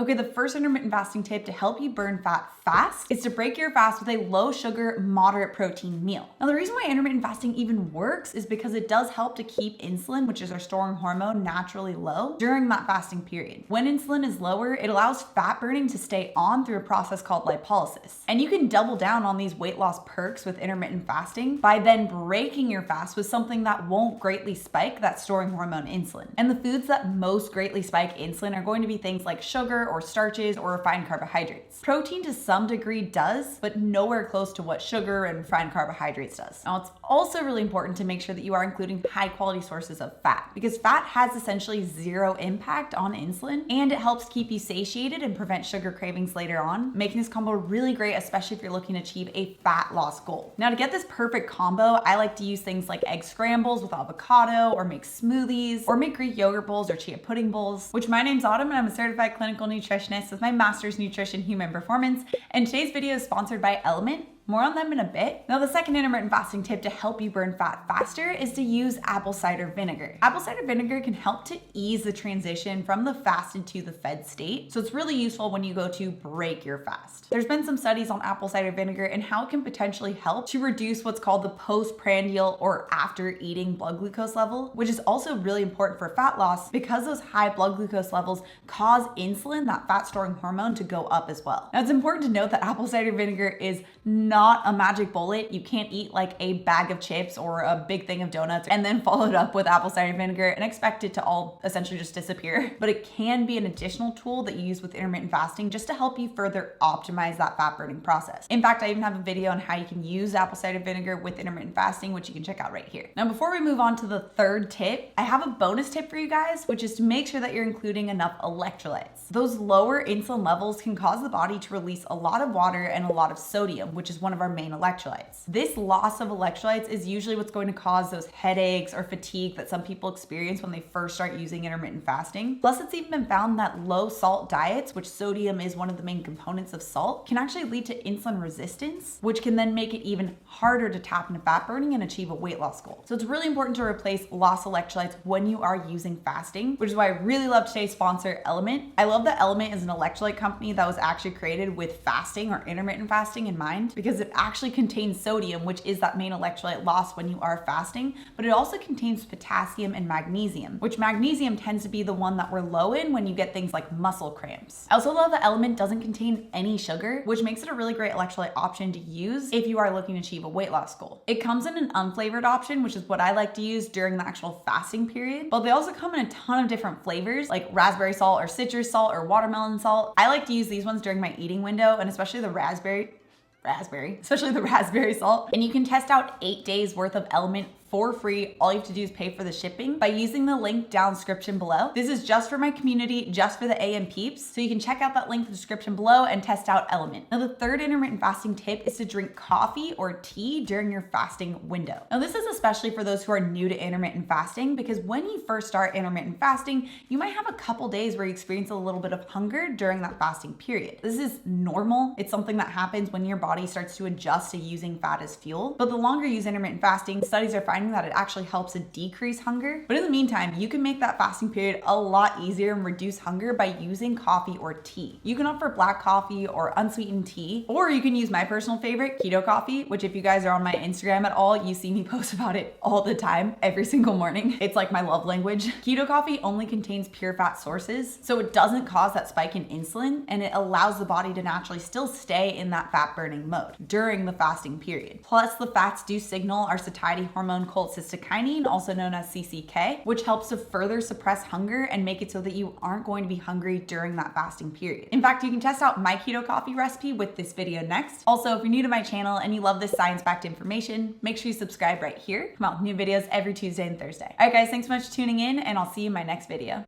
Okay, the first intermittent fasting tip to help you burn fat fast is to break your fast with a low sugar, moderate protein meal. Now, the reason why intermittent fasting even works is because it does help to keep insulin, which is our storing hormone, naturally low during that fasting period. When insulin is lower, it allows fat burning to stay on through a process called lipolysis. And you can double down on these weight loss perks with intermittent fasting by then breaking your fast with something that won't greatly spike that storing hormone insulin. And the foods that most greatly spike insulin are going to be things like sugar or starches or refined carbohydrates. Protein to some degree does, but nowhere close to what sugar and refined carbohydrates does. Now, it's also really important to make sure that you are including high quality sources of fat because fat has essentially zero impact on insulin and it helps keep you satiated and prevent sugar cravings later on, making this combo really great, especially if you're looking to achieve a fat loss goal. Now, to get this perfect combo, I like to use things like egg scrambles with avocado or make smoothies or make Greek yogurt bowls or chia pudding bowls, which my name's Autumn and I'm a certified clinical nutritionist with my master's nutrition human performance. And today's video is sponsored by LMNT. More on them in a bit. Now, the second intermittent fasting tip to help you burn fat faster is to use apple cider vinegar. Apple cider vinegar can help to ease the transition from the fasted to the fed state. So it's really useful when you go to break your fast. There's been some studies on apple cider vinegar and how it can potentially help to reduce what's called the postprandial or after eating blood glucose level, which is also really important for fat loss because those high blood glucose levels cause insulin, that fat storing hormone, to go up as well. Now, it's important to note that apple cider vinegar is not a magic bullet. You can't eat like a bag of chips or a big thing of donuts and then follow it up with apple cider vinegar and expect it to all essentially just disappear. But it can be an additional tool that you use with intermittent fasting just to help you further optimize that fat burning process. In fact, I even have a video on how you can use apple cider vinegar with intermittent fasting, which you can check out right here. Now, before we move on to the third tip, I have a bonus tip for you guys, which is to make sure that you're including enough electrolytes. Those lower insulin levels can cause the body to release a lot of water and a lot of sodium, which is one of our main electrolytes. This loss of electrolytes is usually what's going to cause those headaches or fatigue that some people experience when they first start using intermittent fasting. Plus, it's even been found that low salt diets, which sodium is one of the main components of salt, can actually lead to insulin resistance, which can then make it even harder to tap into fat burning and achieve a weight loss goal. So it's really important to replace lost electrolytes when you are using fasting, which is why I really love today's sponsor, LMNT. I love that LMNT is an electrolyte company that was actually created with fasting or intermittent fasting in mind because it actually contains sodium, which is that main electrolyte loss when you are fasting, but it also contains potassium and magnesium, which magnesium tends to be the one that we're low in when you get things like muscle cramps. I also love that LMNT doesn't contain any sugar, which makes it a really great electrolyte option to use if you are looking to achieve a weight loss goal. It comes in an unflavored option, which is what I like to use during the actual fasting period, but they also come in a ton of different flavors like raspberry salt or citrus salt or watermelon salt. I like to use these ones during my eating window and especially the raspberry salt. And you can test out 8 days worth of LMNT for free. All you have to do is pay for the shipping by using the link down description below. This is just for my community, just for the AM peeps. So you can check out that link in the description below and test out LMNT. Now, the third intermittent fasting tip is to drink coffee or tea during your fasting window. Now, this is especially for those who are new to intermittent fasting because when you first start intermittent fasting, you might have a couple days where you experience a little bit of hunger during that fasting period. This is normal. It's something that happens when your body starts to adjust to using fat as fuel. But the longer you use intermittent fasting, studies are finding that it actually helps to decrease hunger. But in the meantime, you can make that fasting period a lot easier and reduce hunger by using coffee or tea. You can opt for black coffee or unsweetened tea, or you can use my personal favorite, keto coffee, which if you guys are on my Instagram at all, you see me post about it all the time, every single morning. It's like my love language. Keto coffee only contains pure fat sources, so it doesn't cause that spike in insulin, and it allows the body to naturally still stay in that fat burning mode during the fasting period. Plus, the fats do signal our satiety hormone cholecystokinin, also known as CCK, which helps to further suppress hunger and make it so that you aren't going to be hungry during that fasting period. In fact, you can test out my keto coffee recipe with this video next. Also, if you're new to my channel and you love this science-backed information, make sure you subscribe right here. Come out with new videos every Tuesday and Thursday. All right, guys, thanks so much for tuning in, and I'll see you in my next video.